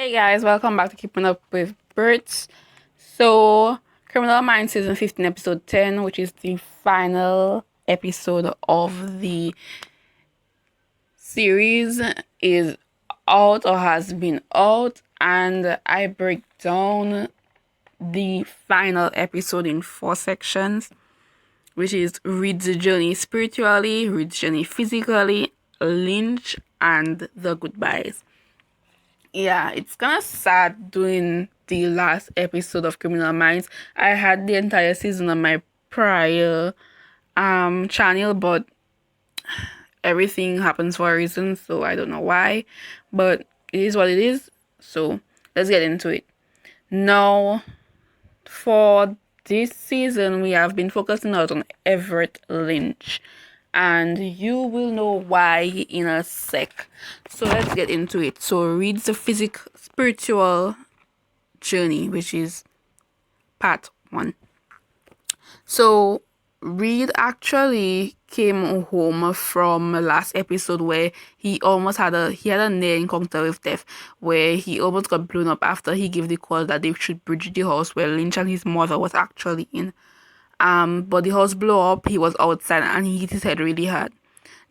Hey guys, welcome back to Keeping Up with Birds. So, Criminal Minds season 15, episode 10, which is the final episode of the series, is out or has been out, and I break down the final episode in four sections, which is Reid's journey spiritually, Reid's journey physically, Lynch, and the goodbyes. Yeah, it's kind of sad doing the last episode of Criminal Minds. I had the entire season on my prior channel, but everything happens for a reason, so I don't know why. But it is what it is. So let's get into it. Now, for this season, we have been focusing out on Everett Lynch, and you will know why in a sec. So let's get into it. So read the spiritual journey, which is part one. So Reid actually came home from last episode where he almost had a near encounter with death, where he almost got blown up after he gave the call that they should bridge the house where Lynch and his mother was actually in. But the house blew up, he was outside and he hit his head really hard.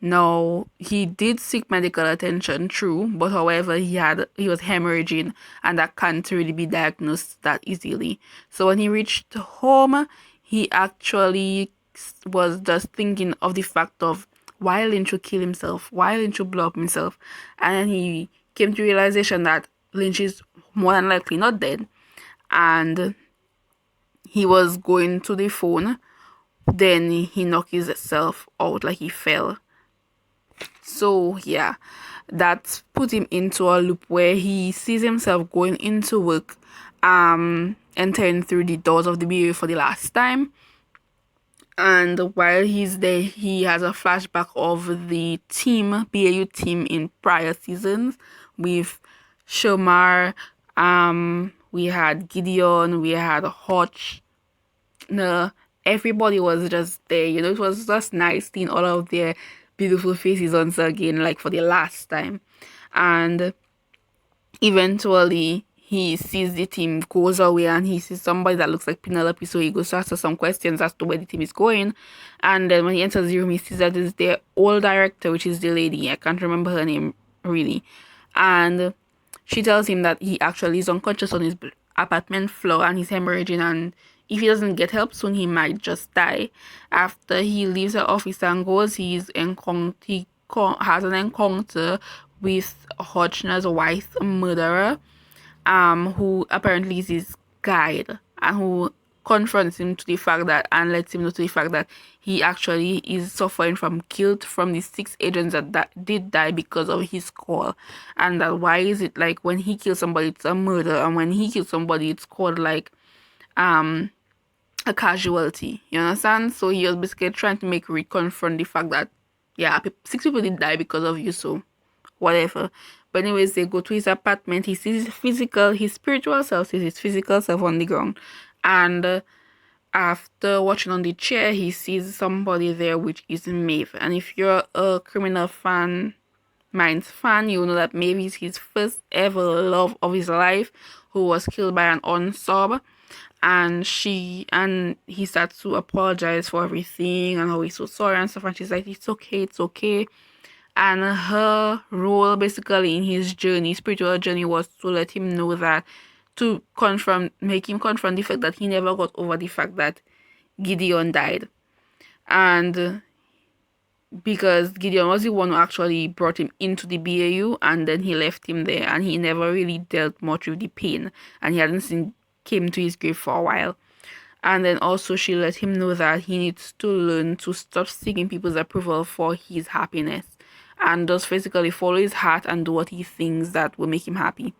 Now, he did seek medical attention, true, but however, he was hemorrhaging, and that can't really be diagnosed that easily. So when he reached home, he actually was just thinking of the fact of why Lynch would kill himself, why Lynch would blow up himself, and then he came to realization that Lynch is more than likely not dead, and he was going to the phone. Then he knocked himself out, like he fell. So yeah, that put him into a loop where he sees himself going into work, entering through the doors of the BA for the last time. And while he's there, he has a flashback of the BAU team in prior seasons with Shomar, we had Gideon, we had Hotch. No, everybody was just there. It was just nice seeing all of their beautiful faces once again, like for the last time. And eventually, he sees the team goes away and he sees somebody that looks like Penelope, so he goes to ask her some questions as to where the team is going. And then when he enters the room, he sees that it's their old director, which is the lady. I can't remember her name really. And she tells him that he actually is unconscious on his apartment floor and he's hemorrhaging, and if he doesn't get help soon, he might just die. After he leaves the office and goes, has an encounter with Hodgner's wife murderer, who apparently is his guide and who confronts him to the fact that and lets him know to the fact that he actually is suffering from guilt from the six agents that did die because of his call, and that why is it like when he kills somebody it's a murder and when he kills somebody it's called like a casualty, you understand? So he was basically trying to make Reid confront the fact that yeah, six people did die because of you, so whatever. But anyways, they go to his apartment. He sees his spiritual self sees his physical self on the ground, and after watching on the chair, he sees somebody there, which is Maeve. And if you're a Criminal Minds fan, you know that Maeve is his first ever love of his life, who was killed by an unsub. And he starts to apologize for everything and how he's so sorry and stuff. And she's like, it's okay. And her role basically in his spiritual journey, was to let him know that, make him confront the fact that he never got over the fact that Gideon died. And because Gideon was the one who actually brought him into the BAU, and then he left him there, and he never really dealt much with the pain, and he hadn't came to his grave for a while. And then also she let him know that he needs to learn to stop seeking people's approval for his happiness, and just physically follow his heart and do what he thinks that will make him happy.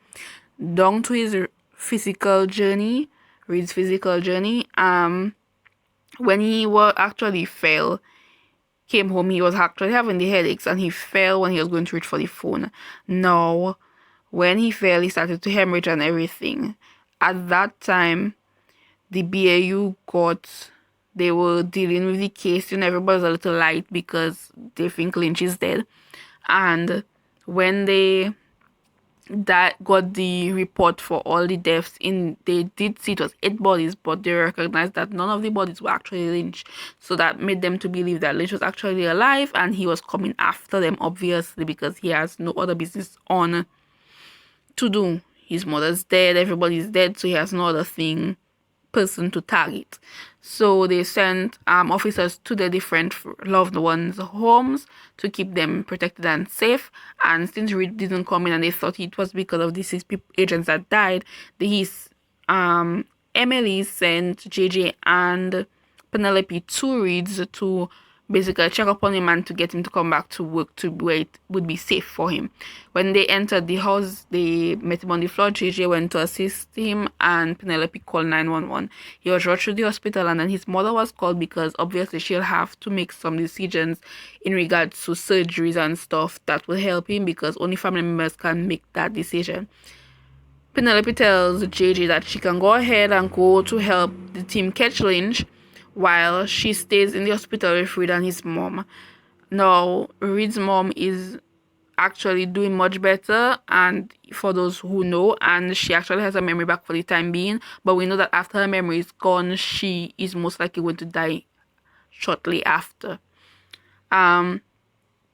Down to his physical journey, Reid's physical journey, when he actually fell, came home, he was actually having the headaches and he fell when he was going to reach for the phone. Now, when he fell, he started to hemorrhage and everything. At that time, the BAU they were dealing with the case, everybody's a little light because they think Lynch is dead. And when they that got the report for all the deaths. In they did see it was 8 bodies, but they recognized that none of the bodies were actually Lynch. So that made them to believe that Lynch was actually alive and he was coming after them, obviously, because he has no other business on to do. His mother's dead, everybody's dead, so he has no other person to target. So they sent officers to the different loved ones' homes to keep them protected and safe. And since Reid didn't come in and they thought it was because of the 6 agents that died, Emily sent JJ and Penelope to Reid's to basically check up on him and to get him to come back to work to where it would be safe for him. When they entered the house, they met him on the floor. JJ went to assist him and Penelope called 911. He was rushed to the hospital and then his mother was called because obviously she'll have to make some decisions in regards to surgeries and stuff that will help him because only family members can make that decision. Penelope tells JJ that she can go ahead and go to help the team catch Lynch while she stays in the hospital with Reid and his mom. Now, Reid's mom is actually doing much better, and for those who know, and she actually has her memory back for the time being, but we know that after her memory is gone, she is most likely going to die shortly after. The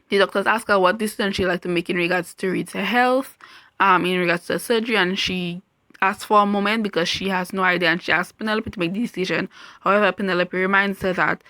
doctors ask her what decision she'd like to make in regards to Reid's health, in regards to the surgery, and she asks for a moment because she has no idea, and she asks Penelope to make the decision. However, Penelope reminds her that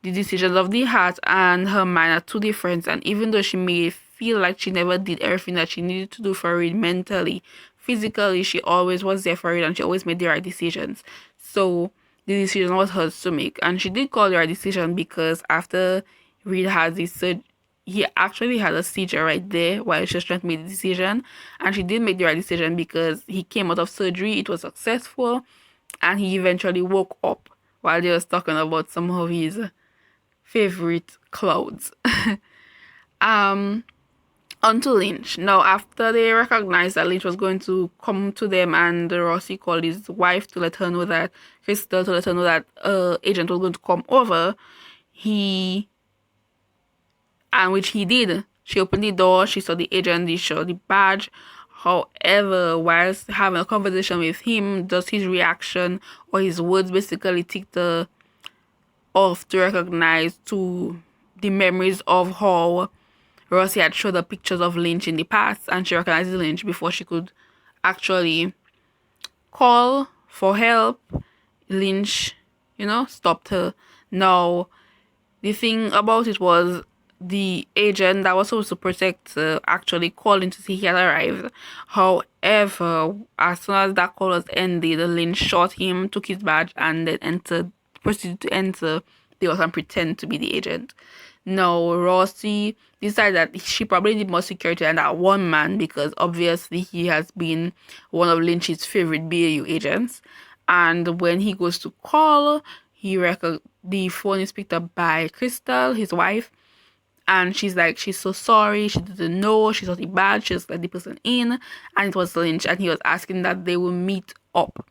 the decisions of the heart and her mind are two different, and even though she may feel like she never did everything that she needed to do for Reid mentally, physically, she always was there for Reid and she always made the right decisions. So the decision was hers to make, and she did call the right decision because after Reid had this surgery, he actually had a seizure right there while she was trying to make the decision, and she did make the right decision because he came out of surgery, it was successful, and he eventually woke up while they was talking about some of his favorite clouds. Onto Lynch. Now, after they recognized that Lynch was going to come to them, and Rossi called his wife to let her know that Crystal to let her know that agent was going to come over, which he did. She opened the door, she saw the agent, she saw the badge. However, whilst having a conversation with him, just his reaction or his words basically ticked her off to recognize to the memories of how Rossi had showed her pictures of Lynch in the past, and she recognized Lynch before she could actually call for help. Lynch, stopped her. Now, the thing about it was the agent that was supposed to protect actually called in to see he had arrived. However, as soon as that call was ended, Lynch shot him, took his badge, and then proceeded to enter the house and pretend to be the agent. Now, Rossi decided that she probably need more security than that one man because obviously he has been one of Lynch's favorite BAU agents. And when he goes to call, the phone is picked up by Crystal, his wife, and she's like, she's so sorry, she didn't know, she saw the badge, she just let the person in, and it was Lynch, and he was asking that they will meet up.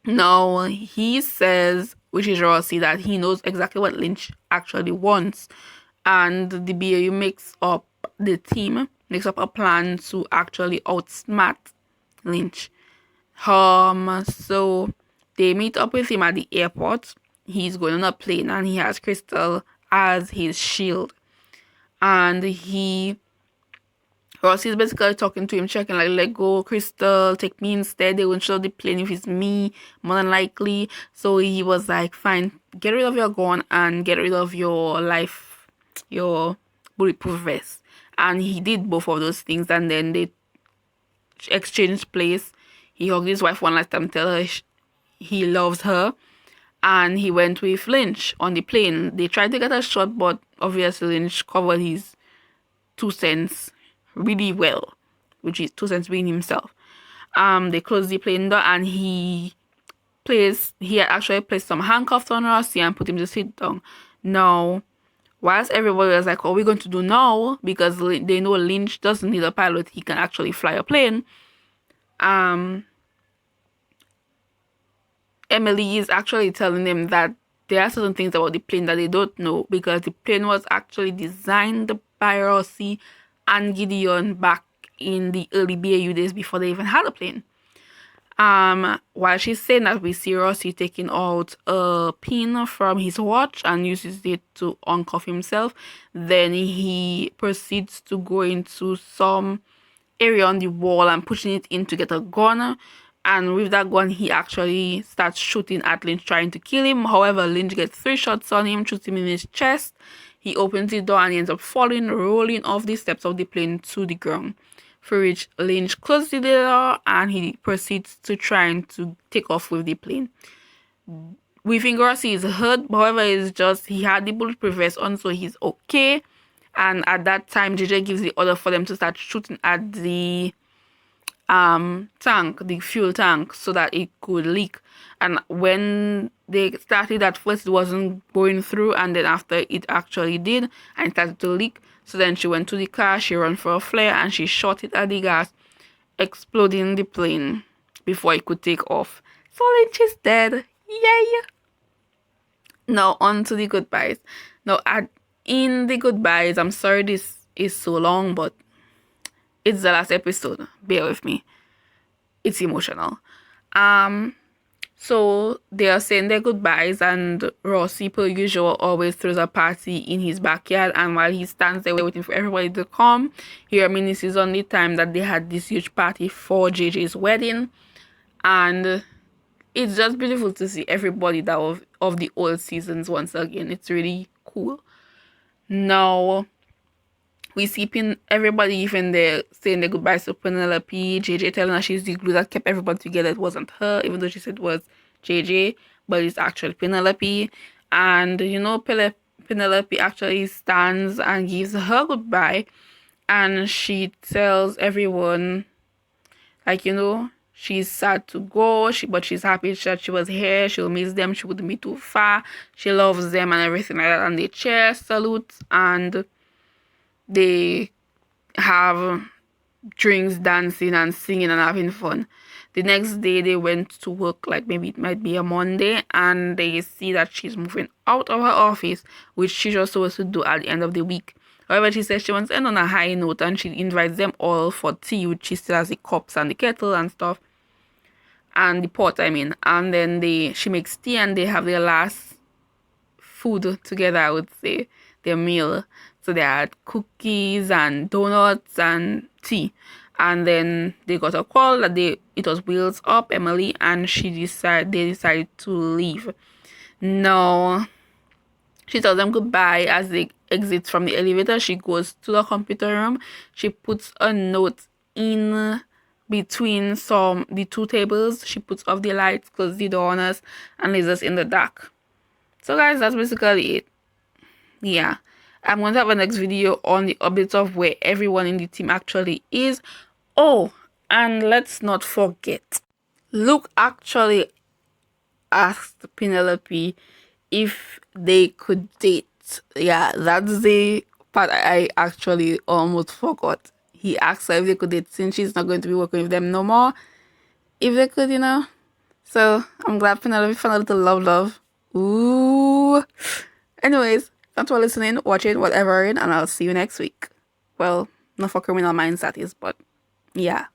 Now, he says, which is Rossi, that he knows exactly what Lynch actually wants, and the BAU makes up a plan to actually outsmart Lynch. So they meet up with him at the airport. He's going on a plane, and he has Crystal as his shield. And Rossi is basically talking to him, checking like, let go, Crystal, take me instead. They won't show the plane if it's me, more than likely. So he was like, fine, get rid of your gun and get rid of your bulletproof vest. And he did both of those things, and then they exchanged place. He hugged his wife one last time, tell her he loves her. And he went with Lynch on the plane. They tried to get a shot, but obviously Lynch covered his 2 cents really well, which is 2 cents being himself. They closed the plane door, and he had actually placed some handcuffs on Rossi and put him to sit down. Now, whilst everybody was like, what are we going to do now? Because they know Lynch doesn't need a pilot, he can actually fly a plane. Emily is actually telling them that there are certain things about the plane that they don't know, because the plane was actually designed by Rossi and Gideon back in the early BAU days before they even had a plane. While she's saying that, we see Rossi taking out a pin from his watch and uses it to uncuff himself. Then he proceeds to go into some area on the wall and pushing it in to get a gun. And with that gun, he actually starts shooting at Lynch, trying to kill him. However, Lynch gets 3 shots on him, shoots him in his chest. He opens the door and he ends up falling, rolling off the steps of the plane to the ground. For which Lynch closes the door and he proceeds to try to take off with the plane. We think Rossi is hurt, however, it's just he had the bulletproof vest on, so he's okay. And at that time, JJ gives the order for them to start shooting at the tank, the fuel tank, so that it could leak. And when they started at first, it wasn't going through, and then after it actually did and it started to leak. So then she went to the car, she ran for a flare, and she shot it at the gas, exploding the plane before it could take off. So Lynch is dead. Yay! Now on to the goodbyes. Now in the goodbyes, I'm sorry this is so long, but it's the last episode. Bear with me. It's emotional. So they are saying their goodbyes, and Rossi, per usual, always throws a party in his backyard. And while he stands there waiting for everybody to come, he reminisces on the time that they had this huge party for JJ's wedding. And it's just beautiful to see everybody that was of the old seasons once again. It's really cool. Now, we see everybody even there saying their goodbyes to Penelope. JJ telling her she's the glue that kept everybody together. It wasn't her, even though she said it was JJ, but it's actually Penelope. And Penelope actually stands and gives her goodbye, and she tells everyone, she's sad to go, but she's happy that she was here. She'll miss them. She wouldn't be too far. She loves them and everything like that. And they cheer, salute, and they have drinks, dancing and singing and having fun. The next day they went to work, like maybe it might be a Monday, and they see that she's moving out of her office, which she's just supposed to do at the end of the week. However, she says she wants to end on a high note, and she invites them all for tea, which she still has the cups and the kettle and stuff, and the pot, and then she makes tea, and they have their last food together, I would say, their meal. So they had cookies and donuts and tea. And then they got a call that it was Wheels Up, Emily, and they decided to leave. Now, she tells them goodbye as they exit from the elevator. She goes to the computer room. She puts a note in between the 2 tables. She puts off the lights, closes the door on us, and leaves us in the dark. So guys, that's basically it. Yeah. I'm going to have a next video on the updates of where everyone in the team actually is. Oh, and let's not forget, Luke actually asked Penelope if they could date. Yeah, that's the part I actually almost forgot. He asked her if they could date since she's not going to be working with them no more. If they could, So, I'm glad Penelope found a little love. Ooh. Anyways, thanks for listening, watching, whatever, and I'll see you next week. Well, not for Criminal Minds, that is, but yeah.